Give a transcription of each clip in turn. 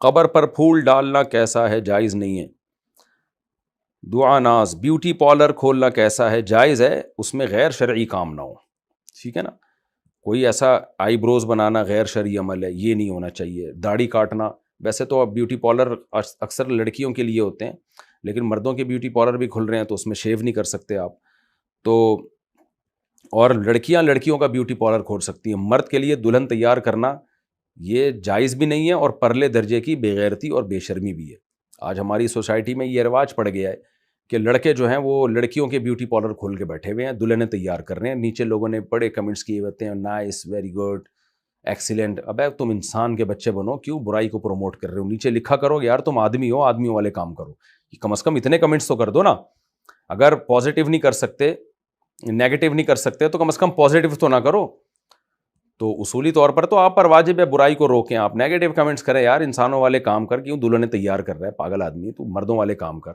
قبر پر پھول ڈالنا کیسا ہے؟ جائز نہیں ہے. دعا ناز بیوٹی پارلر کھولنا کیسا ہے؟ جائز ہے، اس میں غیر شرعی کام نہ ہو. ٹھیک ہے نا، کوئی ایسا آئی بروز بنانا غیر شرعی عمل ہے، یہ نہیں ہونا چاہیے. داڑھی کاٹنا، ویسے تو اب بیوٹی پارلر اکثر لڑکیوں کے لیے ہوتے ہیں، لیکن مردوں کے بیوٹی پارلر بھی کھل رہے ہیں، تو اس میں شیو نہیں کر سکتے آپ. تو اور لڑکیوں کا بیوٹی پارلر کھول سکتی ہیں. مرد کے لیے دلہن تیار کرنا یہ جائز بھی نہیں ہے، اور پرلے درجے کی بے غیرتی اور بے شرمی بھی ہے. آج ہماری سوسائٹی میں یہ رواج پڑ گیا ہے کہ لڑکے جو ہیں وہ لڑکیوں کے بیوٹی پارلر کھول کے بیٹھے ہوئے ہیں، دلہنیں تیار کر رہے ہیں. نیچے لوگوں نے بڑے کمنٹس کیے ہوتے ہیں، نائس، ویری گڈ، ایکسیلنٹ. ابے تم انسان کے بچے بنو، کیوں برائی کو پروموٹ کر رہے ہو؟ نیچے لکھا کرو یار تم آدمی ہو، آدمیوں والے کام کرو. کم از کم اتنے کمنٹس تو کر دو نا. اگر پازیٹیو نہیں کر سکتے، نیگیٹو نہیں کر سکتے، تو کم از کم پازیٹیو تو نہ کرو. تو اصولی طور پر تو آپ پر واجب ہے برائی کو روکیں. آپ نیگیٹو کمنٹس کریں، یار انسانوں والے کام کر، کیوں دلہنیں تیار کر رہا ہے پاگل آدمی، تو مردوں والے کام کر،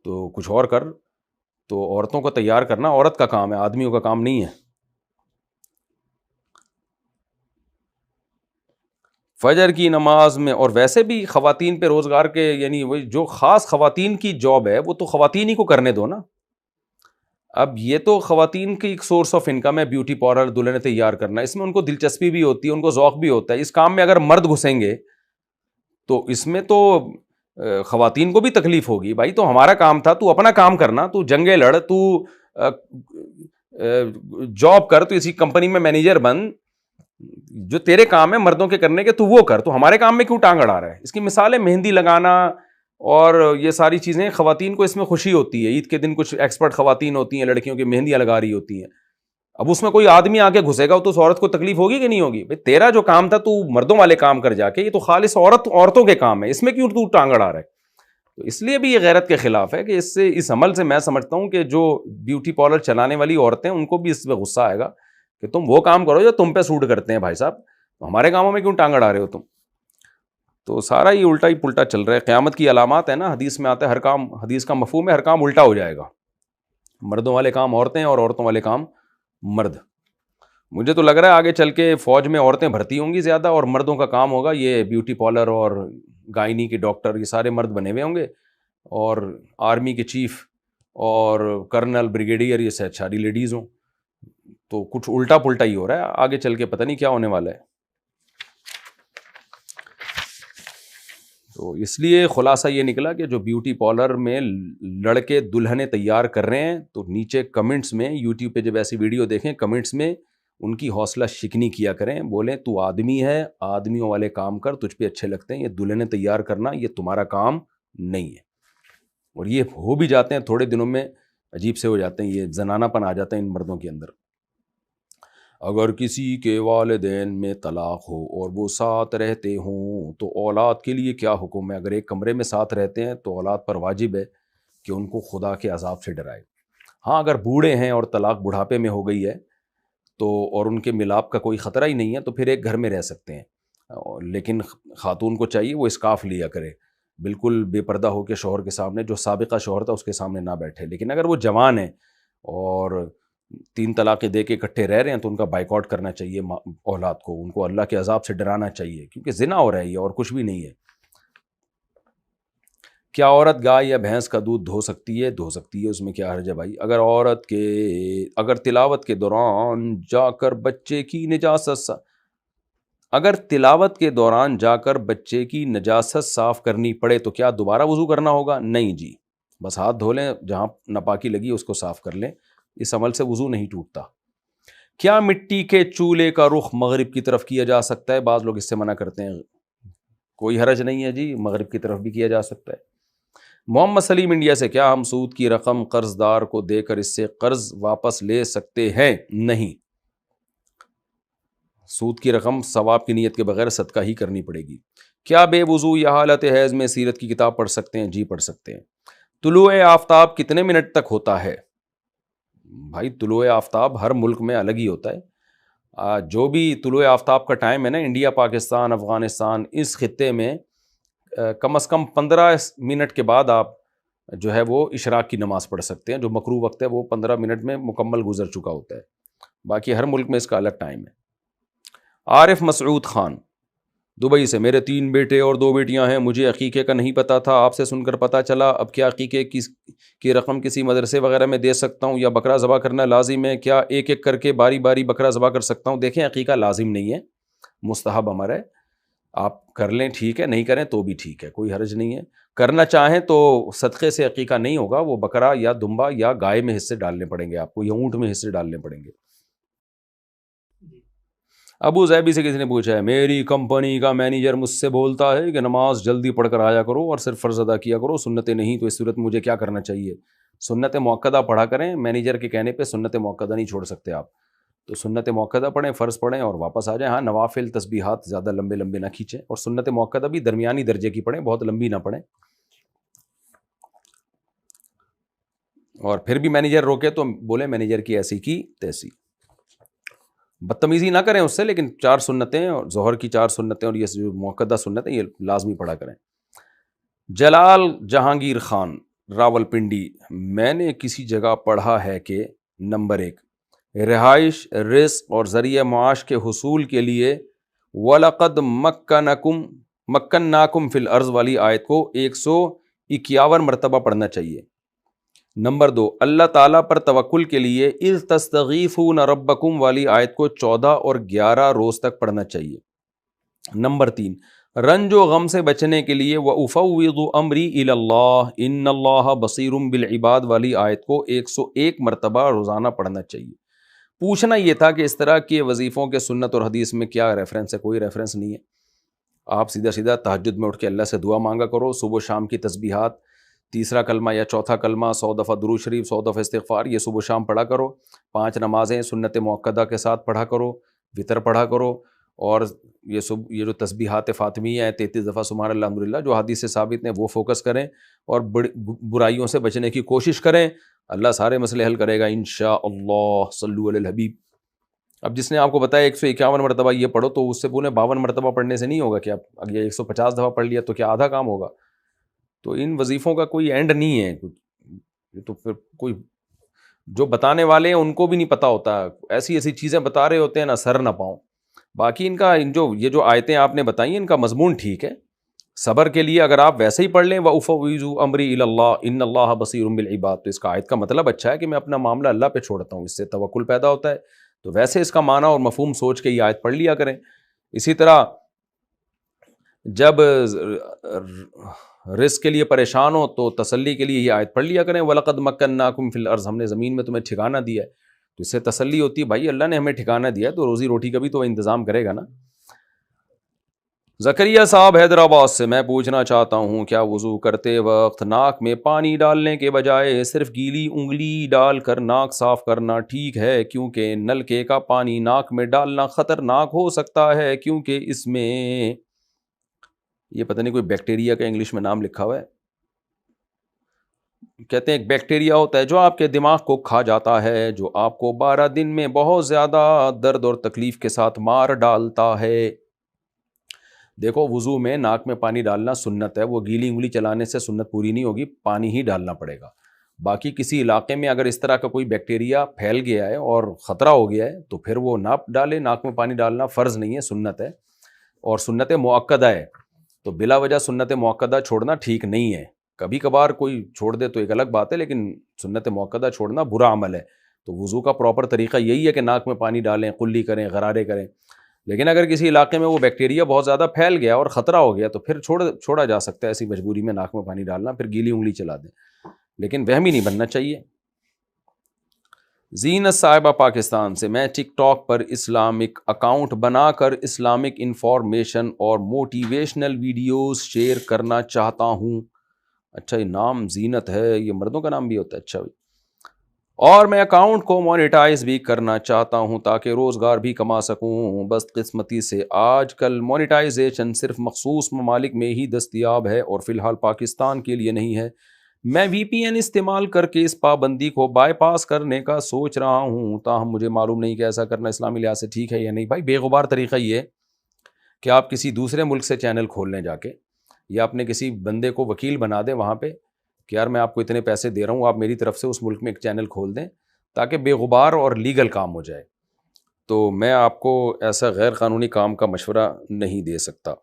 تو کچھ اور کر. تو عورتوں کو تیار کرنا عورت کا کام ہے، آدمیوں کا کام نہیں ہے. فجر کی نماز میں، اور ویسے بھی خواتین پہ روزگار کے، یعنی وہ جو خاص خواتین کی جاب ہے وہ تو خواتین ہی کو کرنے دو نا. اب یہ تو خواتین کی ایک سورس آف انکم ہے، بیوٹی پارلر، دلہنیں تیار کرنا. اس میں ان کو دلچسپی بھی ہوتی ہے، ان کو ذوق بھی ہوتا ہے. اس کام میں اگر مرد گھسیں گے تو اس میں تو خواتین کو بھی تکلیف ہوگی. بھائی تو ہمارا کام تھا، تو اپنا کام کرنا، تو جنگیں لڑ، تو جاب کر، تو اسی کمپنی میں مینیجر بن. جو تیرے کام ہے مردوں کے کرنے کے تو وہ کر، تو ہمارے کام میں کیوں ٹانگ اڑا رہا ہے؟ اس کی مثال ہے مہندی لگانا اور یہ ساری چیزیں. خواتین کو اس میں خوشی ہوتی ہے. عید کے دن کچھ ایکسپرٹ خواتین ہوتی ہیں لڑکیوں کی مہندیاں لگا رہی ہوتی ہیں. اب اس میں کوئی آدمی آ کے گھسے گا تو اس عورت کو تکلیف ہوگی کہ نہیں ہوگی؟ بھائی تیرا جو کام تھا تو مردوں والے کام کر جا کے، یہ تو خالص عورتوں کے کام ہے، اس میں کیوں تو ٹانگ اڑا رہا ہے؟ تو اس لیے بھی یہ غیرت کے خلاف ہے کہ اس عمل سے میں سمجھتا ہوں کہ جو بیوٹی پارلر چلانے والی عورتیں، ان کو بھی اس پہ غصہ آئے گا کہ تم وہ کام کرو جو تم پہ سوٹ کرتے ہیں بھائی صاحب، ہمارے کاموں میں کیوں ٹانگ اڑا رہے ہو تم؟ تو سارا یہ الٹا ہی پلٹا چل رہا ہے. قیامت کی علامات ہے نا، حدیث میں آتا ہے ہر کام، حدیث کا مفہوم ہے ہر کام الٹا ہو جائے گا. مردوں والے کام عورتیں اور عورتوں والے کام مرد. مجھے تو لگ رہا ہے آگے چل کے فوج میں عورتیں بھرتی ہوں گی زیادہ، اور مردوں کا کام ہوگا یہ بیوٹی پارلر اور گائنی کے ڈاکٹر، یہ سارے مرد بنے ہوئے ہوں گے. اور آرمی کے چیف اور کرنل، بریگیڈیئر، یہ ساری لیڈیز ہوں. تو کچھ الٹا پلٹا ہی ہو رہا ہے آگے چل کے، پتہ نہیں کیا ہونے والا ہے. تو اس لیے خلاصہ یہ نکلا کہ جو بیوٹی پارلر میں لڑکے دلہنیں تیار کر رہے ہیں، تو نیچے کمنٹس میں، یوٹیوب پہ جب ایسی ویڈیو دیکھیں کمنٹس میں ان کی حوصلہ شکنی کیا کریں، بولیں تو آدمی ہے، آدمیوں والے کام کر، تجھ پہ اچھے لگتے ہیں. یہ دلہنیں تیار کرنا یہ تمہارا کام نہیں ہے. اور یہ ہو بھی جاتے ہیں تھوڑے دنوں میں، عجیب سے ہو جاتے ہیں، یہ زنانہ پن آ جاتا ہے ان مردوں کے اندر. اگر کسی کے والدین میں طلاق ہو اور وہ ساتھ رہتے ہوں تو اولاد کے لیے کیا حکم ہے؟ اگر ایک کمرے میں ساتھ رہتے ہیں تو اولاد پر واجب ہے کہ ان کو خدا کے عذاب سے ڈرائے. ہاں اگر بوڑھے ہیں اور طلاق بڑھاپے میں ہو گئی ہے تو، اور ان کے ملاپ کا کوئی خطرہ ہی نہیں ہے، تو پھر ایک گھر میں رہ سکتے ہیں. لیکن خاتون کو چاہیے وہ اسکارف لیا کرے، بالکل بے پردہ ہو کے شوہر کے سامنے، جو سابقہ شوہر تھا اس کے سامنے نہ بیٹھے. لیکن اگر وہ جوان ہیں اور 3 طلاقیں دے کے اکٹھے رہ رہے ہیں تو ان کا بائیکاٹ کرنا چاہیے اولاد کو، ان کو اللہ کے عذاب سے ڈرانا چاہیے، کیونکہ زنا ہو رہا ہے یہ اور کچھ بھی نہیں ہے. کیا عورت گائے یا بھینس کا دودھ دھو سکتی ہے؟ دھو سکتی ہے، اس میں کیا حرج ہے بھائی؟ اگر تلاوت کے دوران جا کر بچے کی نجاست صاف کرنی پڑے تو کیا دوبارہ وضو کرنا ہوگا؟ نہیں جی، بس ہاتھ دھو لیں، جہاں ناپاکی لگی اس کو صاف کر لیں، اس عمل سے وضو نہیں ٹوٹتا. کیا مٹی کے چولہے کا رخ مغرب کی طرف کیا جا سکتا ہے؟ بعض لوگ اس سے منع کرتے ہیں. کوئی حرج نہیں ہے جی، مغرب کی طرف بھی کیا جا سکتا ہے. محمد سلیم انڈیا سے، کیا ہم سود کی رقم قرض دار کو دے کر اس سے قرض واپس لے سکتے ہیں؟ نہیں، سود کی رقم ثواب کی نیت کے بغیر صدقہ ہی کرنی پڑے گی. کیا بے وضو یا حالت حیض میں سیرت کی کتاب پڑھ سکتے ہیں؟ جی پڑھ سکتے ہیں. طلوع آفتاب کتنے منٹ تک ہوتا ہے؟ بھائی طلوع آفتاب ہر ملک میں الگ ہی ہوتا ہے. جو بھی طلوع آفتاب کا ٹائم ہے نا، انڈیا، پاکستان، افغانستان، اس خطے میں کم از کم 15 منٹ کے بعد آپ جو ہے وہ اشراق کی نماز پڑھ سکتے ہیں. جو مکروہ وقت ہے وہ 15 منٹ میں مکمل گزر چکا ہوتا ہے. باقی ہر ملک میں اس کا الگ ٹائم ہے. عارف مسعود خان، دبئی سے، میرے 3 بیٹے اور 2 بیٹیاں ہیں، مجھے عقیقے کا نہیں پتہ تھا، آپ سے سن کر پتہ چلا، اب کیا عقیقے کی رقم کسی مدرسے وغیرہ میں دے سکتا ہوں یا بکرا ذبح کرنا لازم ہے؟ کیا ایک ایک کر کے باری باری بکرا ذبح کر سکتا ہوں؟ دیکھیں عقیقہ لازم نہیں ہے، مستحب امر ہے، آپ کر لیں ٹھیک ہے، نہیں کریں تو بھی ٹھیک ہے، کوئی حرج نہیں ہے۔ کرنا چاہیں تو صدقے سے عقیقہ نہیں ہوگا، وہ بکرا یا دمبا یا گائے میں حصے ڈالنے پڑیں گے آپ کو، یا اونٹ میں حصے ڈالنے پڑیں گے۔ ابو ظہبی سے کسی نے پوچھا ہے، میری کمپنی کا مینیجر مجھ سے بولتا ہے کہ نماز جلدی پڑھ کر آیا کرو اور صرف فرض ادا کیا کرو، سنتیں نہیں، تو اس صورت میں مجھے کیا کرنا چاہیے؟ سنت موقدہ پڑھا کریں، مینیجر کے کہنے پہ سنت موقدہ نہیں چھوڑ سکتے آپ، تو سنت موقدہ پڑھیں، فرض پڑھیں اور واپس آ جائیں۔ ہاں نوافل تسبیحات زیادہ لمبے لمبے نہ کھینچیں، اور سنت موقدہ بھی درمیانی درجے کی پڑھیں، بہت لمبی نہ پڑھیں۔ اور پھر بھی مینیجر روکے تو بولے مینیجر کی ایسی کی تیسی، بدتمیزی نہ کریں اس سے، لیکن 4 سنتیں اور ظہر کی 4 سنتیں اور یہ جو موقدہ سنتیں یہ لازمی پڑھا کریں۔ جلال جہانگیر خان راول پنڈی، میں نے کسی جگہ پڑھا ہے کہ نمبر 1 رہائش، رزق اور ذریعہ معاش کے حصول کے لیے وَلَقَدْ مَكَّنَّاكُمْ فِي الْأَرْضِ والی آیت کو 151 مرتبہ پڑھنا چاہیے۔ نمبر 2 اللہ تعالیٰ پر توکل کے لیے اِذْ تَسْتَغِيثُونَ رَبَّكُمْ والی آیت کو 14 اور 11 روز تک پڑھنا چاہیے۔ نمبر 3 رنج و غم سے بچنے کے لیے وَأُفَوِّضُ أَمْرِي إِلَى اللَّهِ إِنَّ اللَّهَ بَصِيرٌ بِالْعِبَادِ والی آیت کو 101 مرتبہ روزانہ پڑھنا چاہیے۔ پوچھنا یہ تھا کہ اس طرح کے وظیفوں کے سنت اور حدیث میں کیا ریفرنس ہے؟ کوئی ریفرنس نہیں ہے، آپ سیدھا سیدھا تہجد میں اٹھ کے اللہ سے دعا مانگا کرو، صبح و شام کی تسبیحات، تیسرا کلمہ یا چوتھا کلمہ، 100 دفعہ درود شریف، 100 دفعہ استغفار، یہ صبح و شام پڑھا کرو، 5 نمازیں سنت موقدہ کے ساتھ پڑھا کرو، وطر پڑھا کرو، اور یہ جو تسبیحات فاطمیہ ہیں 33 دفعہ سبحان اللہ الحمدللہ جو حدیث سے ثابت ہیں وہ فوکس کریں، اور برائیوں سے بچنے کی کوشش کریں، اللہ سارے مسئلے حل کرے گا انشاءاللہ۔ صلو علی الحبیب۔ اب جس نے آپ کو بتایا 151 مرتبہ یہ پڑھو، تو اس سے پورے 52 مرتبہ پڑھنے سے نہیں ہوگا کہ آپ اگر 150 دفعہ پڑھ لیا تو کیا آدھا کام ہوگا؟ تو ان وظیفوں کا کوئی اینڈ نہیں ہے، یہ تو پھر کوئی جو بتانے والے ہیں ان کو بھی نہیں پتہ ہوتا، ایسی ایسی چیزیں بتا رہے ہوتے ہیں نہ سر نہ پاؤں۔ باقی یہ جو آیتیں آپ نے بتائی ہیں ان کا مضمون ٹھیک ہے، صبر کے لیے اگر آپ ویسے ہی پڑھ لیں وَأُفَوِّضُ أَمْرِي إِلَى اللَّهِ إِنَّ اللَّهَ بَصِيرٌ بِالْعِبَادِ، تو اس کا آیت کا مطلب اچھا ہے کہ میں اپنا معاملہ اللہ پہ چھوڑتا ہوں، اس سے توکل پیدا ہوتا ہے، تو ویسے اس کا معنی اور مفہوم سوچ کے یہ آیت پڑھ لیا کریں۔ اسی طرح جب رزق کے لیے پریشان ہو تو تسلی کے لیے یہ آیت پڑھ لیا کریں، وَلَقَدْ مَكَّنَّاكُمْ فِي الْأَرْضِ، ہم نے زمین میں تمہیں ٹھکانہ دیا ہے، تو اس سے تسلی ہوتی ہے بھائی اللہ نے ہمیں ٹھکانہ دیا ہے تو روزی روٹی کا بھی تو انتظام کرے گا نا۔ زکریا صاحب حیدرآباد سے، میں پوچھنا چاہتا ہوں کیا وضو کرتے وقت ناک میں پانی ڈالنے کے بجائے صرف گیلی انگلی ڈال کر ناک صاف کرنا ٹھیک ہے؟ کیونکہ نلکے کا پانی ناک میں ڈالنا خطرناک ہو سکتا ہے، کیونکہ اس میں یہ پتہ نہیں کوئی بیکٹیریا کا انگلش میں نام لکھا ہوا ہے، کہتے ہیں ایک بیکٹیریا ہوتا ہے جو آپ کے دماغ کو کھا جاتا ہے، جو آپ کو 12 دن میں بہت زیادہ درد اور تکلیف کے ساتھ مار ڈالتا ہے۔ دیکھو وضو میں ناک میں پانی ڈالنا سنت ہے، وہ گیلی انگلی چلانے سے سنت پوری نہیں ہوگی، پانی ہی ڈالنا پڑے گا۔ باقی کسی علاقے میں اگر اس طرح کا کوئی بیکٹیریا پھیل گیا ہے اور خطرہ ہو گیا ہے تو پھر وہ نہ ڈالے، ناک میں پانی ڈالنا فرض نہیں ہے، سنت ہے، اور سنت موقدہ ہے، تو بلا وجہ سنت موقدہ چھوڑنا ٹھیک نہیں ہے۔ کبھی کبھار کوئی چھوڑ دے تو ایک الگ بات ہے، لیکن سنت موقدہ چھوڑنا برا عمل ہے۔ تو وضو کا پراپر طریقہ یہی ہے کہ ناک میں پانی ڈالیں، قلی کریں، غرارے کریں، لیکن اگر کسی علاقے میں وہ بیکٹیریا بہت زیادہ پھیل گیا اور خطرہ ہو گیا تو پھر چھوڑا جا سکتا ہے، ایسی مجبوری میں ناک میں پانی ڈالنا، پھر گیلی انگلی چلا دیں، لیکن وہمی نہیں بننا چاہیے۔ زینت صاحبہ پاکستان سے، میں ٹک ٹاک پر اسلامک اکاؤنٹ بنا کر اسلامک انفارمیشن اور موٹیویشنل ویڈیوز شیئر کرنا چاہتا ہوں۔ اچھا یہ نام زینت ہے، یہ مردوں کا نام بھی ہوتا ہے؟ اچھا بھائی، اور میں اکاؤنٹ کو مونیٹائز بھی کرنا چاہتا ہوں تاکہ روزگار بھی کما سکوں، بس قسمتی سے آج کل مونیٹائزیشن صرف مخصوص ممالک میں ہی دستیاب ہے اور فی الحال پاکستان کے لیے نہیں ہے۔ میں وی پی این استعمال کر کے اس پابندی کو بائی پاس کرنے کا سوچ رہا ہوں، تاہم مجھے معلوم نہیں کہ ایسا کرنا اسلامی لحاظ سے ٹھیک ہے یا نہیں۔ بھائی بے غبار طریقہ یہ ہے کہ آپ کسی دوسرے ملک سے چینل کھول لیں جا کے، یا اپنے کسی بندے کو وکیل بنا دیں وہاں پہ کہ یار میں آپ کو اتنے پیسے دے رہا ہوں، آپ میری طرف سے اس ملک میں ایک چینل کھول دیں تاکہ بے غبار اور لیگل کام ہو جائے۔ تو میں آپ کو ایسا غیر قانونی کام کا مشورہ نہیں دے سکتا.